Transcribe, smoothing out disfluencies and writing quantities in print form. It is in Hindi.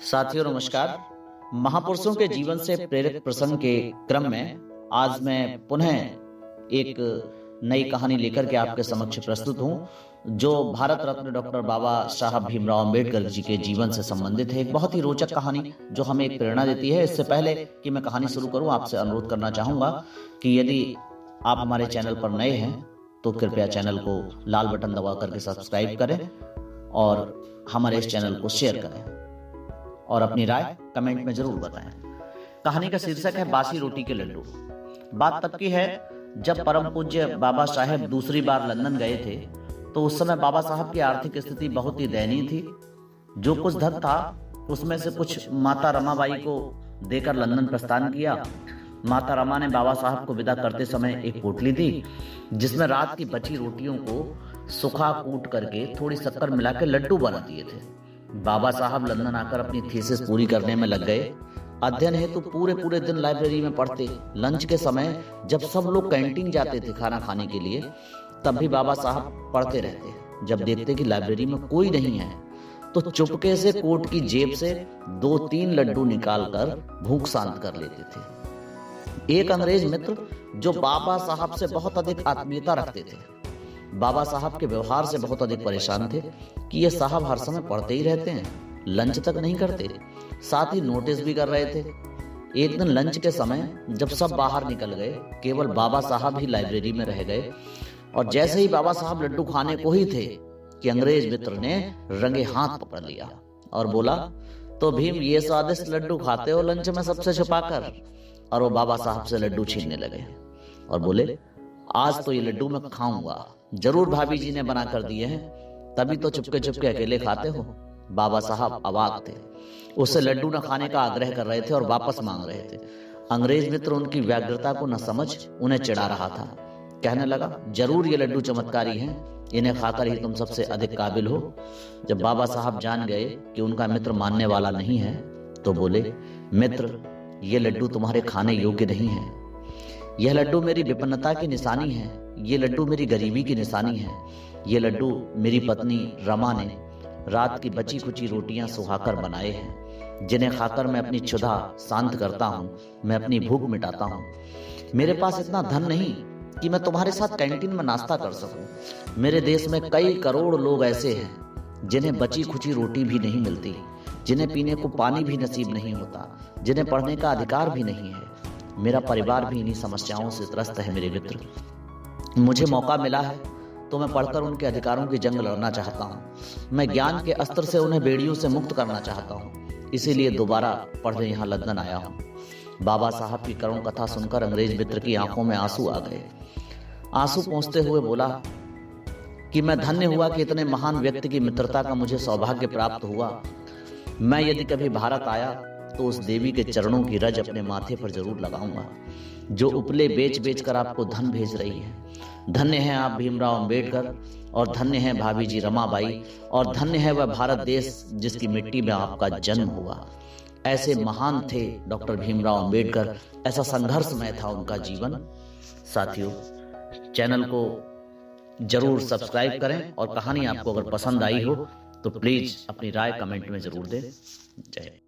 साथियों नमस्कार। महापुरुषों के जीवन से प्रेरक प्रसंग के क्रम में आज मैं पुनः एक नई कहानी लेकर के आपके समक्ष प्रस्तुत हूं, जो भारत रत्न डॉक्टर बाबा साहब भीमराव अंबेडकर जी के जीवन से संबंधित है। एक बहुत ही रोचक कहानी जो हमें एक प्रेरणा देती है। इससे पहले कि मैं कहानी शुरू करूं, आपसे अनुरोध करना चाहूंगा कि यदि आप हमारे चैनल पर नए हैं तो कृपया चैनल को लाल बटन दबा करके सब्सक्राइब करें और हमारे इस चैनल को शेयर करें और अपनी राय कमेंट में जरूर बताएं। कहानी का शीर्षक है बासी रोटी के लड्डू। बात तब की है जब परम पूज्य बाबा साहेब दूसरी बार लंदन गए थे, तो उस समय बाबा साहब की आर्थिक स्थिति बहुत ही दयनीय थी। जो कुछ धन था उसमें से कुछ माता रमाबाई को देकर लंदन प्रस्थान किया। माता रमा ने बाबा साहब को विदा करते समय एक पोटली दी, जिसमें रात की बची रोटियों को सुखा कूट करके थोड़ी शक्कर मिला के लड्डू बना दिए थे। बाबा साहब लंदन आकर अपनी थीसिस पूरी करने में लग गए। अध्ययन हेतु पूरे दिन लाइब्रेरी में पढ़ते। लंच के समय जब सब लोग कैंटीन जाते थे खाना खाने के लिए, तब भी बाबा साहब पढ़ते रहते। जब देखते कि लाइब्रेरी में कोई नहीं है तो चुपके से कोट की जेब से 2-3 लड्डू निकालकर भूख शांत कर लेते थे। एक अंग्रेज मित्र जो बाबा साहब से बहुत अधिक आत्मीयता रखते थे, बाबा साहब के व्यवहार से बहुत अधिक परेशान थे कि ये साहब हर समय पढ़ते ही रहते हैं, लंच तक नहीं करते, साथ ही नोटिस भी कर रहे थे। एक दिन लंच के समय जब सब बाहर निकल गए, केवल बाबा साहब ही लाइब्रेरी में रह गए। और जैसे ही बाबा साहब लड्डू खाने को ही थे कि अंग्रेज मित्र ने रंगे हाथ पकड़ लिया और बोला, तो भीम ये स्वादिष्ट लड्डू खाते हो लंच में सबसे छुपाकर? और वो बाबा साहब से लड्डू छीनने लगे और बोले, आज तो ये लड्डू मैं खाऊंगा, जरूर भाभी जी ने बना कर दिए हैं, तभी तो चुपके चुपके अकेले खाते हो। बाबा साहब अवाक थे, उससे लड्डू न खाने का आग्रह कर रहे थे और वापस मांग रहे थे। अंग्रेज मित्र उनकी व्यग्रता को न समझ उन्हें चिढ़ा रहा था। कहने लगा, जरूर ये लड्डू चमत्कारी हैं, इन्हें खाकर ही तुम सबसे अधिक काबिल हो। जब बाबा साहब जान गए कि उनका मित्र मानने वाला नहीं है, तो बोले, मित्र ये लड्डू तुम्हारे खाने योग्य नहीं है। यह लड्डू मेरी विपन्नता की निशानी है, ये लड्डू मेरी गरीबी की निशानी है। ये लड्डू मेरी पत्नी रमा ने रात की बची खुची रोटियां सुहाकर बनाए हैं, जिन्हें खाकर मैं अपनी क्षुधा शांत करता हूँ, मैं अपनी भूख मिटाता हूँ। मेरे पास इतना धन नहीं कि मैं तुम्हारे साथ कैंटीन में नाश्ता कर सकूं। मेरे देश में कई करोड़ लोग ऐसे हैं जिन्हें बची खुची रोटी भी नहीं मिलती, जिन्हें पीने को पानी भी नसीब नहीं होता, जिन्हें पढ़ने का अधिकार भी नहीं है। मेरा परिवार भी इन्हीं समस्याओं से त्रस्त है। मेरे मित्र, मुझे मौका मिला है तो मैं पढ़कर उनके अधिकारों की जंग लड़ना चाहता हूँ। मैं ज्ञान के अस्त्र से उन्हें बेड़ियों से मुक्त करना चाहता हूँ, इसीलिए दोबारा पढ़ने यहाँ लंदन आया हूँ। बाबा साहब की करुण कथा सुनकर अंग्रेज मित्र की आंखों में आंसू आ गए। आंसू पोंछते हुए बोला कि मैं धन्य हुआ कि इतने महान व्यक्ति की मित्रता का मुझे सौभाग्य प्राप्त हुआ। मैं यदि कभी भारत आया तो उस देवी के चरणों की रज अपने माथे पर जरूर लगाऊंगा, जो उपले बेच बेच कर आपको धन भेज रही है। धन्य है आप भीमराव अंबेडकर, और धन्य है भाभी जी रमाबाई, और धन्य है वह भारत देश जिसकी मिट्टी में आपका जन्म हुआ। ऐसे महान थे डॉक्टर भीमराव अंबेडकर, ऐसा संघर्षमय था उनका जीवन। साथियों, चैनल को जरूर सब्सक्राइब करें और कहानी आपको अगर पसंद आई हो तो प्लीज अपनी राय कमेंट में जरूर दें। जय हिंद।